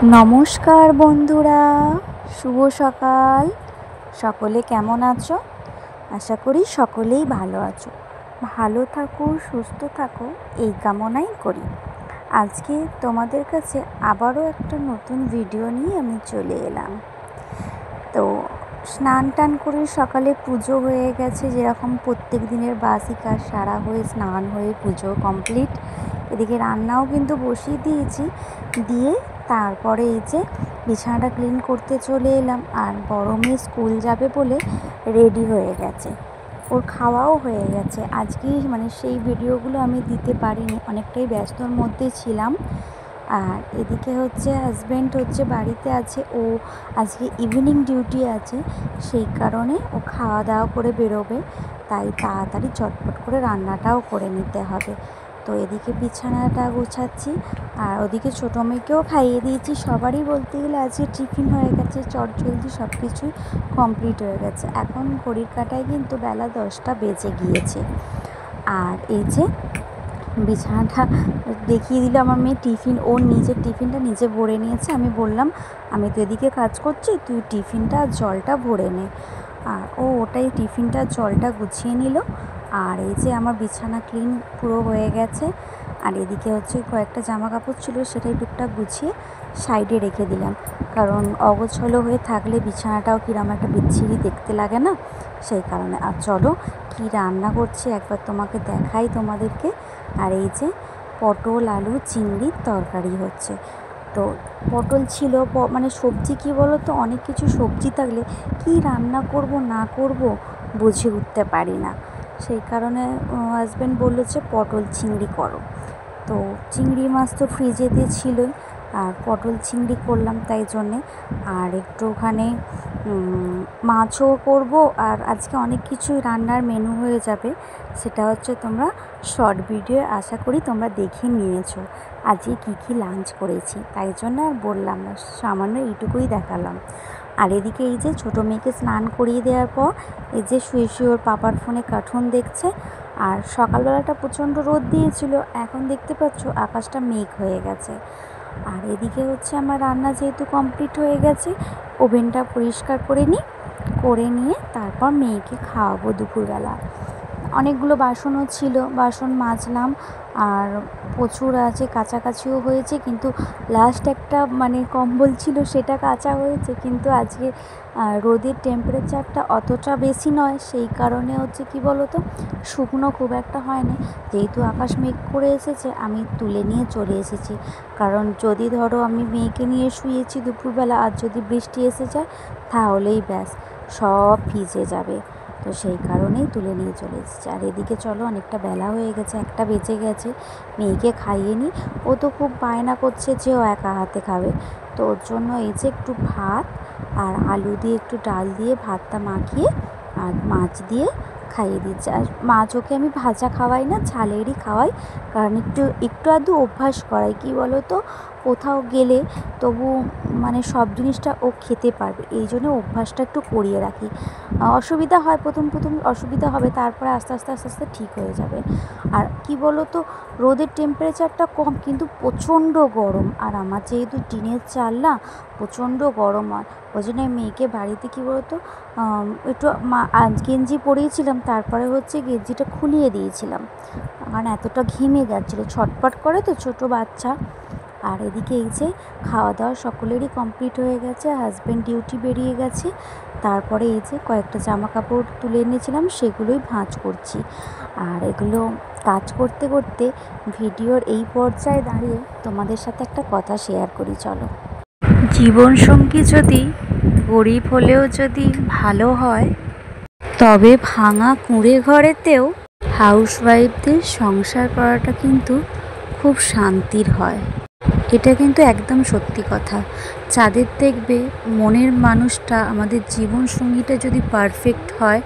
নমস্কার বন্ধুরা, শুভ সকাল। সকলে কেমন আছো? আশা করি সকলেই ভালো আছো। ভালো থাকো, সুস্থ থাকো, এই কামনাই করি। আজকে তোমাদের কাছে আবারও একটা নতুন ভিডিও নিয়ে আমি চলে এলাম। তো স্নান টান করে সকালে পুজো হয়ে গেছে, যেরকম প্রত্যেক দিনের বাসি কাজ সারা হয়ে স্নান হয়ে পুজো কমপ্লিট। এদিকে রান্নাও কিন্তু বসিয়ে দিয়েছি, দিয়ে তারপরে এই যে বিছানাটা ক্লিন করতে চলে এলাম। আর বড় মেয়ে স্কুল যাবে বলে রেডি হয়ে গেছে, ওর খাওয়াও হয়ে গেছে। আজকেই সেই ভিডিওগুলো আমি দিতে পারিনি, অনেকটাই ব্যস্তর মধ্যে ছিলাম। আর এদিকে হাজব্যান্ড বাড়িতে আছে, ও আজকে ইভিনিং ডিউটি আছে, সেই কারণে ও খাওয়া দাওয়া করে বেরোবে, তাই তাড়াতাড়ি চটপট করে রান্নাটাও করে নিতে হবে। তো এদিকে বিছানাটা গোছাচ্ছি, আর ওদিকে ছোটো মেয়েকেও খাইয়ে দিয়েছি। সবারই বলতে গেলে আজকে টিফিন হয়ে গেছে, চটজলদি সব কিছুই কমপ্লিট হয়ে গেছে। এখন ঘড়ির কাঁটায় কিন্তু বেলা 10টা বেজে গিয়েছে। আর এই যে বিছানাটা দেখিয়ে দিল আমার মেয়ে, টিফিন ওর নিজের টিফিনটা নিজে ভরে নিয়েছে। আমি বললাম, আমি তো এদিকে কাজ করছি, তুই টিফিনটা জলটা ভরে নে। আর ও ওটাই টিফিনটা জলটা গুছিয়ে নিল। আর এই যে আমার বিছানা ক্লিন পুরো হয়ে গেছে। আর এদিকে কয়েকটা জামা কাপড় ছিল, সেটাই টুকটাক গুছিয়ে সাইডে রেখে দিলাম, কারণ অগোছলো হয়ে থাকলে বিছানাটাও কিরম একটা বিচ্ছিরি দেখতে লাগে না, সেই কারণে। আর চলো কি রান্না করছি একবার তোমাকে দেখাই তোমাদেরকে। আর এই যে পটল আলু চিংড়ির তরকারি হচ্ছে। তো পটল ছিল, সবজি কী বলো তো, অনেক কিছু সবজি থাকলে কি রান্না করব না করব বুঝে উঠতে পারি না, সেই কারণে হাজব্যান্ড বললো যে পটল চিংড়ি করো। তো চিংড়ি মাছ তো ফ্রিজেতে ছিলই, আর পটল চিংড়ি করলাম তাই জন্যে। আর একটুখানি মাছও করব। আর আজকে অনেক কিছুই রান্নার মেনু হয়ে যাবে, সেটা তোমরা শর্ট ভিডিও আশা করি তোমরা দেখে নিয়েছো আজকে কী কী লাঞ্চ করেছি, তাই জন্য আর বললাম না, সামান্য এইটুকুই দেখালাম। আর এদিকে এই যে ছোটো মেয়েকে স্নান করিয়ে দেওয়ার পর এই যে শুয়ে শুয়ে ওর পাপার ফোনে কার্টুন দেখছে। আর সকালবেলাটা প্রচণ্ড রোদ দিয়েছিল, এখন দেখতে পাচ্ছ আকাশটা মেঘ হয়ে গেছে। আর এদিকে আমার রান্না যেহেতু কমপ্লিট হয়ে গেছে, ওভেনটা পরিষ্কার করে নিয়ে তারপর মেয়েকে খাওয়াবো দুপুরবেলা। অনেকগুলো বাসনও ছিল, বাসন মাজলাম। আর প্রচুর আছে, কাচাকাচিও হয়েছে, কিন্তু লাস্ট একটা কম্বল ছিল সেটা কাচা হয়েছে, কিন্তু আজকে রোদের টেম্পারেচারটা অতটা বেশি নয়, সেই কারণে কি বলো তো, শুকনো খুব একটা হয়নি। যেহেতু আকাশ মেঘ করে এসেছে, আমি তুলে নিয়ে চলে এসেছি, কারণ যদি ধরো আমি মেয়েকে নিয়ে শুয়েছি দুপুরবেলা আর যদি বৃষ্টি এসে যায় তাহলেই ব্যাস সব ভিজে যাবে, তো সেই কারণেই তুলে নিয়ে চলে এসেছি। আর এদিকে চলো অনেকটা বেলা হয়ে গেছে, 1টা বেজে গেছে, মেয়েকে খাইয়ে নিই। ও তো খুব বায়না করছে যে ও একা হাতে খাবে, তো ওর জন্য এই যে একটু ভাত আর আলু দিয়ে একটু ডাল দিয়ে ভাতটা মাখিয়ে আর মাছ দিয়ে খাইয়ে দিচ্ছি। আর মাছ ওকে আমি ভাজা খাওয়াই না, ঝালেরই খাওয়াই, কারণ একটু আধটু অভ্যাস করাই, কি বলো তো, কোথাও গেলে তবু সব জিনিসটা ও খেতে পারবে, এই জন্য অভ্যাসটা একটু করিয়ে রাখি। অসুবিধা হয়, প্রথম অসুবিধা হবে, তারপরে আস্তে আস্তে ঠিক হয়ে যাবে। আর কি বলো তো, রোদের টেম্পারেচারটা কম, কিন্তু প্রচণ্ড গরম। আর আমার যেহেতু টিনের চাল না, প্রচণ্ড গরম হয়, ওই জন্য মেয়েকে বাড়িতে কি বলো তো একটু গেঞ্জি পরিয়েছিলাম, তারপরে গেঞ্জিটা খুলিয়ে দিয়েছিলাম, কারণ এতটা ঘেমে যাচ্ছিলো, ছটপট করে তো ছোটো বাচ্চা। আর এদিকে এই যে খাওয়া দাওয়া সকলেরই কমপ্লিট হয়ে গেছে, হাজব্যান্ড ডিউটি বেরিয়ে গেছে। তারপরে এই যে কয়েকটা জামা কাপড় তুলে এনেছিলাম, সেগুলোই ভাঁজ করছি। আর এগুলো কাজ করতে করতে ভিডিওর এই পর্যায়ে দাঁড়িয়ে তোমাদের সাথে একটা কথা শেয়ার করি, চলো। জীবনসঙ্গী যদি গরিব হলেও যদি ভালো হয়, তবে ভাঙা কুঁড়ে ঘরেতেও হাউসওয়াইফদের সংসার করাটা কিন্তু খুব শান্তির হয়। এটা কিন্তু একদম সত্যি কথা। যাদের দেখবে মনের মানুষটা, আমাদের জীবনসঙ্গীটা যদি পারফেক্ট হয়,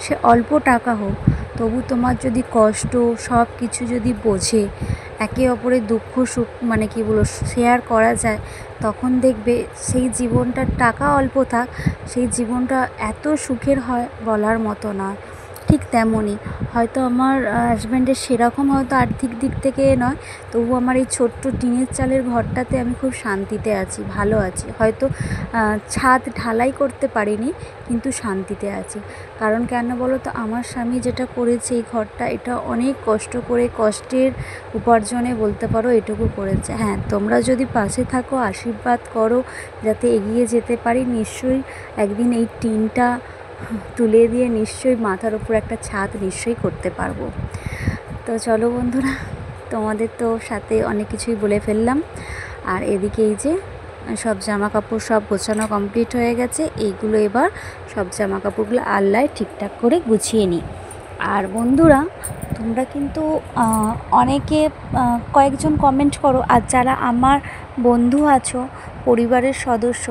সে অল্প টাকা হোক, তবু তোমার যদি কষ্ট সব কিছু যদি বোঝে, একে অপরের দুঃখ সুখ শেয়ার করা যায়, তখন দেখবে সেই জীবনটার টাকা অল্প থাক, সেই জীবনটা এত সুখের হয় বলার মতো না। ঠিক তেমনই হয়তো আমার হাজব্যান্ডের সেরকম হয়তো আর্থিক দিক থেকে নয়, তবু আমার এই ছোট্ট টিনের চালের ঘরটাতে আমি খুব শান্তিতে আছি, ভালো আছি। হয়তো ছাদ ঢালাই করতে পারিনি, কিন্তু শান্তিতে আছি। কারণ কেন বলো তো, আমার স্বামী যেটা করেছে এই ঘরটা, এটা অনেক কষ্ট করে, কষ্টের উপার্জনে বলতে পারো এটুকু করেছে। হ্যাঁ, তোমরা যদি পাশে থাকো, আশীর্বাদ করো যাতে এগিয়ে যেতে পারি, নিশ্চয়ই একদিন এই টিনটা তুলে দিয়ে নিশ্চয়ই মাথার উপর একটা ছাদ নিশ্চয়ই করতে পারবো। তো চলো বন্ধুরা, তোমাদের তো সাথে অনেক কিছুই বলে ফেললাম। আর এদিকে এই যে সব জামা কাপড় সব গোছানো কমপ্লিট হয়ে গেছে। এইগুলো এবার সব জামা কাপড়গুলো আল্লায় ঠিকঠাক করে গুছিয়ে নিই। আর বন্ধুরা, তোমরা কিন্তু অনেকে কয়েকজন কমেন্ট করো, আর যারা আমার বন্ধু আছো, পরিবারের সদস্য,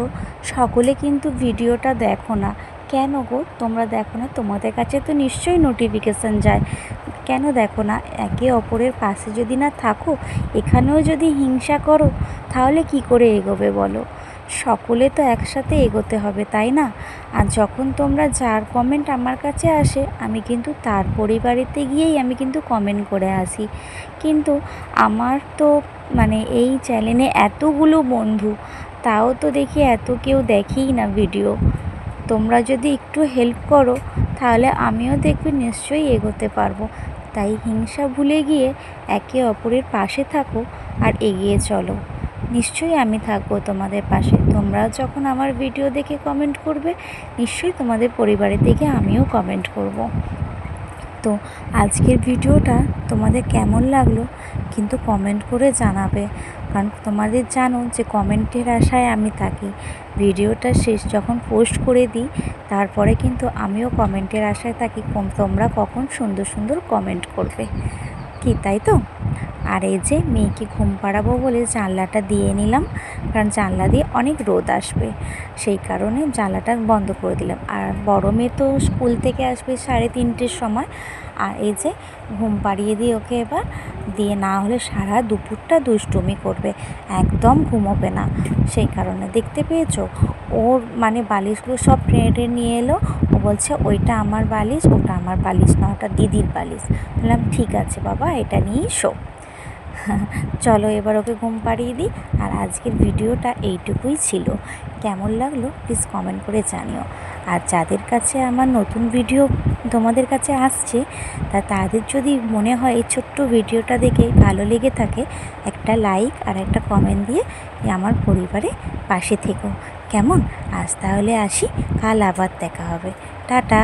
সকলে কিন্তু ভিডিওটা দেখো না। কেন গো তোমরা দেখো না? তোমাদের কাছে তো নিশ্চয়ই নোটিফিকেশান যায়, কেন দেখো না? একে অপরের পাশে যদি না থাকো, এখানেও যদি হিংসা করো, তাহলে কি করে এগোবে বলো? সকলে তো একসাথে এগোতে হবে, তাই না? আর যখন তোমরা যার কমেন্ট আমার কাছে আসে, আমি কিন্তু তার পরিবারেতে গিয়েই আমি কিন্তু কমেন্ট করে আসি। কিন্তু আমার তো মানে এই চ্যানেলে এতগুলো বন্ধু, তাও তো দেখি এত কেউ দেখেই না ভিডিও। তোমরা যদি একটু হেল্প করো, তাহলে আমিও দেখবে নিশ্চয়ই এগোতে পারবো। তাই হিংসা ভুলে গিয়ে একে অপরের পাশে থাকো আর এগিয়ে চলো। নিশ্চয়ই আমি থাকবো তোমাদের পাশে। তোমরা যখন আমার ভিডিও দেখে কমেন্ট করবে, নিশ্চয়ই তোমাদের পরিবারের দিকে আমিও কমেন্ট করব। তো আজকের ভিডিওটা তোমাদের কেমন লাগলো কিন্তু কমেন্ট করে জানাবে, কারণ তোমাদের জানো যে কমেন্টের আশায় আমি থাকি। ভিডিওটা শেষ যখন পোস্ট করে দিই, তারপরে কিন্তু আমিও কমেন্টের আশায় থাকি তোমরা কখন সুন্দর সুন্দর কমেন্ট করবে, কি তাই তো? আর এই যে মেয়েকে ঘুম পাড়াবো বলে জানলাটা দিয়ে নিলাম, কারণ জানলা দিয়ে অনেক রোদ আসবে, সেই কারণে জানলাটা বন্ধ করে দিলাম। আর বড় মেয়ে তো স্কুল থেকে আসবে 3:30-র সময়। আর এই যে ঘুম পাড়িয়ে দিয়ে ওকে এবার দিয়ে, না হলে সারা দুপুরটা দুষ্টুমি করবে, একদম ঘুমোবে না। সেই কারণে দেখতে পেয়েছো, ওর মানে বালিশগুলো সব টেনে নিয়ে এলো। ও বলছে ওইটা আমার বালিশ, ওটা আমার বালিশ না, ওটা দিদির বালিশ। বললাম ঠিক আছে বাবা, এটা নিয়েই শো। চলো এবার ওকে ঘুম পাড়িয়ে দিই। আর আজকের ভিডিওটা এইটুকুই ছিল। কেমন লাগলো প্লিজ কমেন্ট করে জানিও। আর যাদের কাছে আমার নতুন ভিডিও তোমাদের কাছে আসছে, তাদের যদি মনে হয় এই ছোট্ট ভিডিওটা দেখে ভালো লেগে থাকে, একটা লাইক আর একটা কমেন্ট দিয়ে আমার পরিবারে পাশে থেকো, কেমন? আজ তাহলে আসি, কাল আবার দেখা হবে। টাটা।